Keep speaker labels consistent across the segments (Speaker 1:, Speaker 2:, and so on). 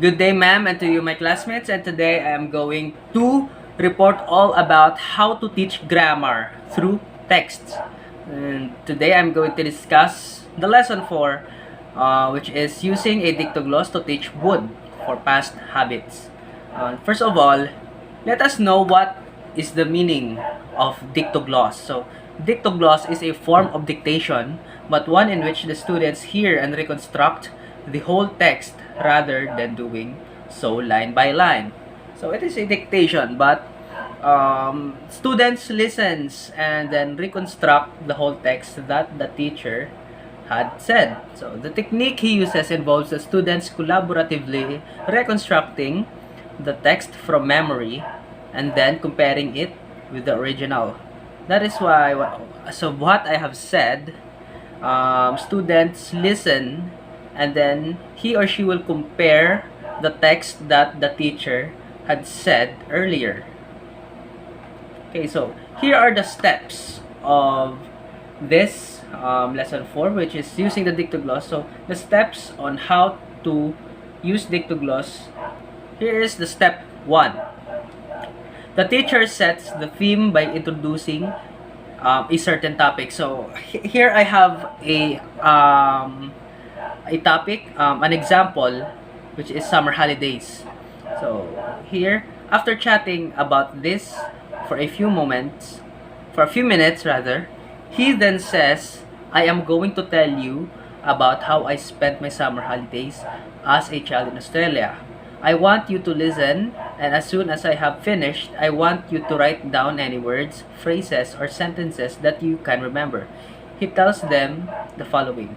Speaker 1: Good day, ma'am, and to you, my classmates. And today I am going to report all about how to teach grammar through texts. And today I'm going to discuss the lesson 4, which is using a dictogloss to teach would for past habits. First of all, let us know what is the meaning of dictogloss. So, dictogloss is a form of dictation, but one in which the students hear and reconstruct the whole text rather than doing so line by line. So it is a dictation, but students listens and then reconstruct the whole text that the teacher had said. So the technique he uses involves the students collaboratively reconstructing the text from memory and then comparing it with the original. That is why, so what I have said, students listen and then he or she will compare the text that the teacher had said earlier. Okay, so here are the steps of this lesson 4, which is using the dictogloss. So the steps on how to use dictogloss. Here is the step 1. The teacher sets the theme by introducing a certain topic. So here I have a topic, an example, which is summer holidays. So here, after chatting about this for a few minutes rather, he then says, I am going to tell you about how I spent my summer holidays as a child in Australia. I want you to listen, and as soon as I have finished, I want you to write down any words, phrases, or sentences that you can remember. He tells them the following.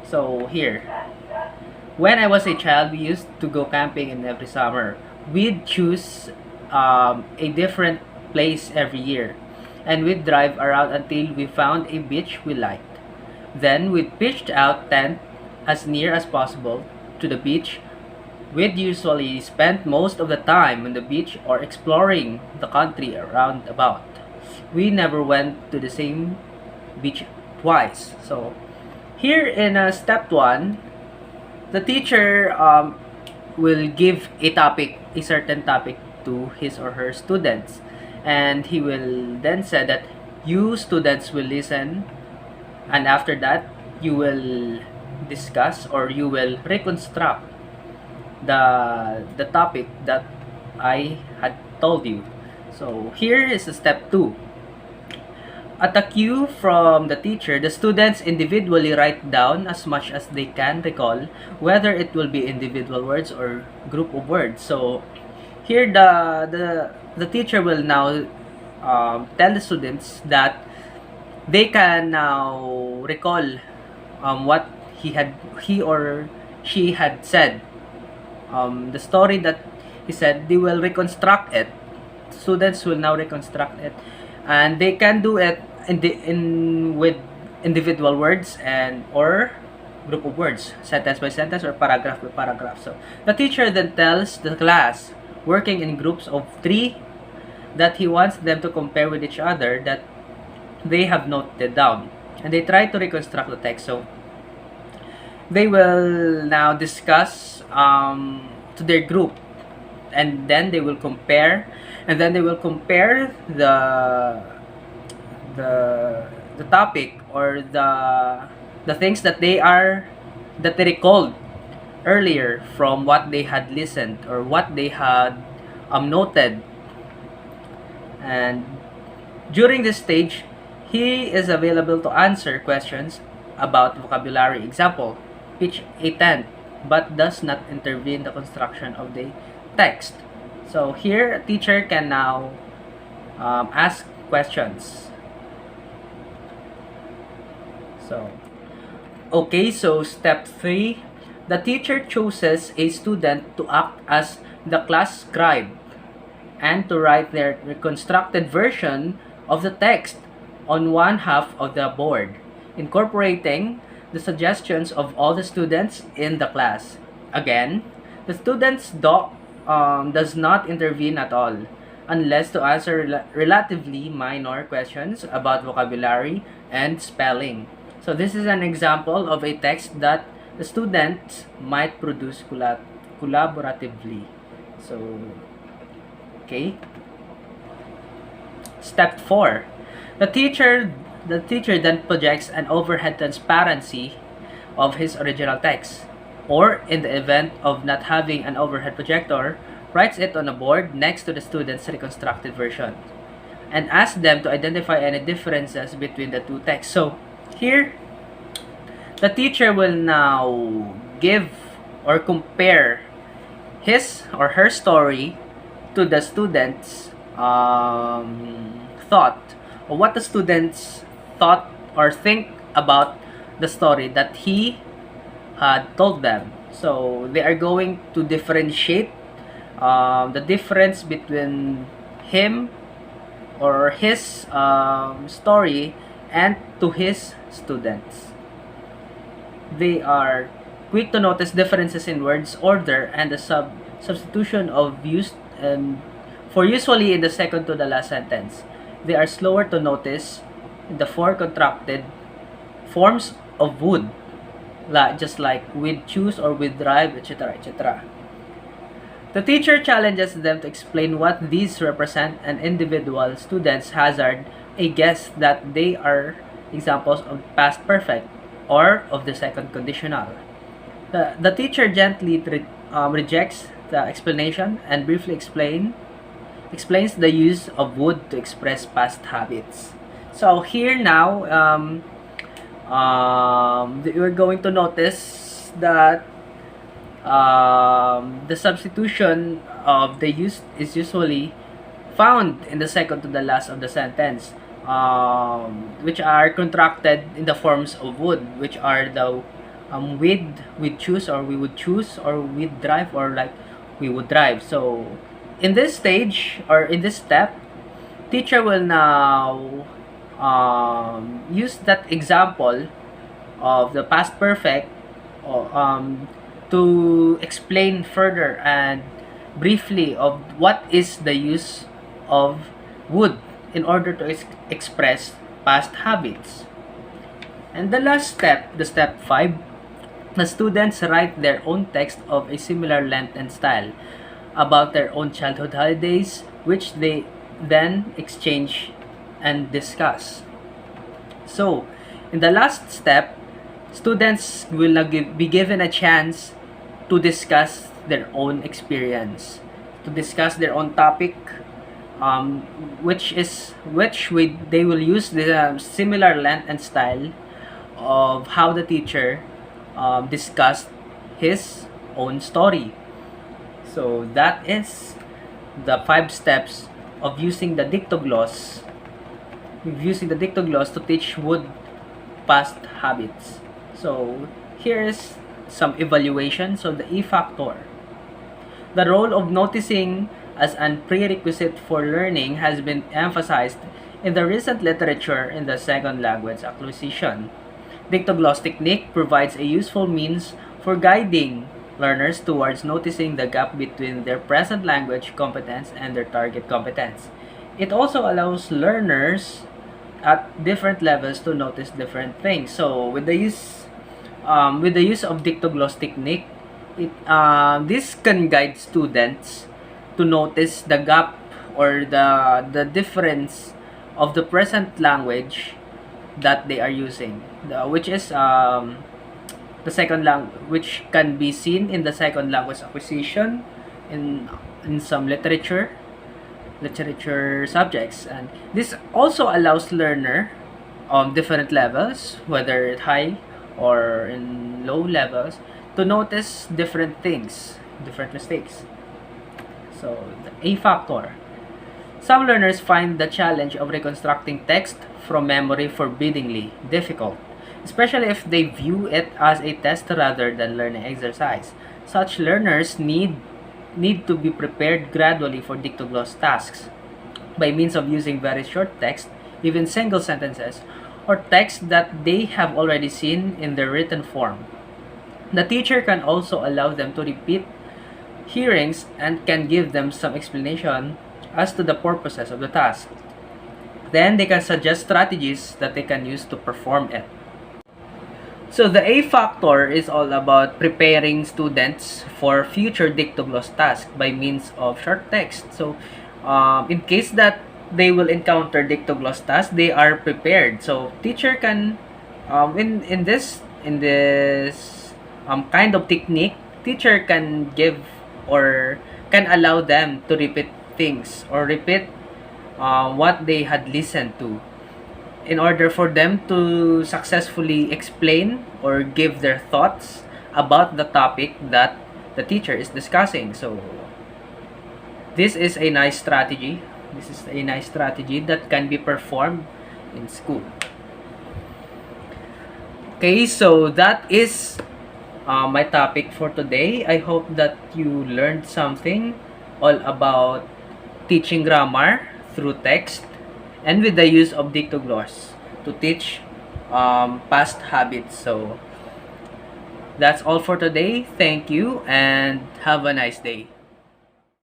Speaker 1: So here, when I was a child, we used to go camping in every summer. We'd choose a different place every year, and we'd drive around until we found a beach we liked. Then we'd pitch out tent as near as possible to the beach. We'd usually spend most of the time on the beach or exploring the country around about. We never went to the same beach twice. So here in step 1, the teacher will give a certain topic to his or her students, and he will then say that you students will listen, and after that you will discuss or you will reconstruct the topic that I had told you. So here is step 2. At a cue from the teacher, the students individually write down as much as they can recall, whether it will be individual words or group of words. So here the teacher will now tell the students that they can now recall what he or she had said. The story that he said, they will reconstruct it. Students will now reconstruct it, and they can do it with individual words and or group of words, sentence by sentence or paragraph by paragraph. So the teacher then tells the class working in groups of 3 that he wants them to compare with each other that they have noted down, and they try to reconstruct the text. So they will now discuss to their group, and then they will compare, the topic or the things that they recalled earlier from what they had listened or what they had noted. And during this stage, he is available to answer questions about vocabulary. Example, pitch a tent but does not intervene in the construction of the text. So here, a teacher can now ask questions. So, okay, so step 3, the teacher chooses a student to act as the class scribe and to write their reconstructed version of the text on one half of the board, incorporating the suggestions of all the students in the class. Again, the students does not intervene at all, unless to answer relatively minor questions about vocabulary and spelling. So this is an example of a text that the students might produce collaboratively. So, okay. Step 4. The teacher the teacher then projects an overhead transparency of his original text, or in the event of not having an overhead projector, writes it on a board next to the student's reconstructed version and asks them to identify any differences between the two texts. So, here the teacher will now give or compare his or her story to the students' thought, or what the students thought or think about the story that he had told them. So they are going to differentiate the difference between him or his story and to his students. They are quick to notice differences in words order and the substitution of used for usually in the second to the last sentence. They are slower to notice the four contracted forms of would, just like with choose or with drive, etc., etc. The teacher challenges them to explain what these represent, and individual students hazard a guess that they are examples of past perfect or of the second conditional. The teacher gently rejects the explanation and briefly explains the use of would to express past habits. So here now, we're going to notice that the substitution of the use is usually found in the second to the last of the sentence, which are contracted in the forms of would, which are the with choose or we would choose, or with drive or like we would drive. So in this stage or in this step, teacher will now use that example of the past perfect to explain further and briefly of what is the use of would in order to express past habits. And the last step, the step 5, the students write their own text of a similar length and style about their own childhood holidays, which they then exchange and discuss. So, in the last step, students will now be given a chance to discuss their own experience, to discuss their own topic, they will use the similar length and style of how the teacher discussed his own story. So that is the 5 steps of using the dictogloss. Using the dictogloss to teach would past habits. So here is some evaluation. So the E factor. The role of noticing as a prerequisite for learning has been emphasized in the recent literature in the second language acquisition. Dictogloss technique provides a useful means for guiding learners towards noticing the gap between their present language competence and their target competence. It also allows learners at different levels to notice different things. So with the use of dictogloss technique, this can guide students to notice the gap or the difference of the present language that they are using, which is the second language, which can be seen in the second language acquisition in some literature subjects. And this also allows learner on different levels, whether high or in low levels, to notice different things, different mistakes. So the A factor. Some learners find the challenge of reconstructing text from memory forbiddingly difficult, especially if they view it as a test rather than learning exercise. Such learners need to be prepared gradually for dictogloss tasks by means of using very short text, even single sentences, or text that they have already seen in their written form. The teacher can also allow them to repeat hearings and can give them some explanation as to the purposes of the task. Then they can suggest strategies that they can use to perform it. So the A factor is all about preparing students for future dictogloss tasks by means of short text. So in case that they will encounter dictogloss tasks, they are prepared. So teacher can in this kind of technique, teacher can give or can allow them to repeat things or repeat what they had listened to in order for them to successfully explain or give their thoughts about the topic that the teacher is discussing. So this is a nice strategy. This is a nice strategy that can be performed in school. Okay, so that is my topic for today. I hope that you learned something all about teaching grammar through text and with the use of dictogloss to teach past habits. So that's all for today. Thank you and have a nice day.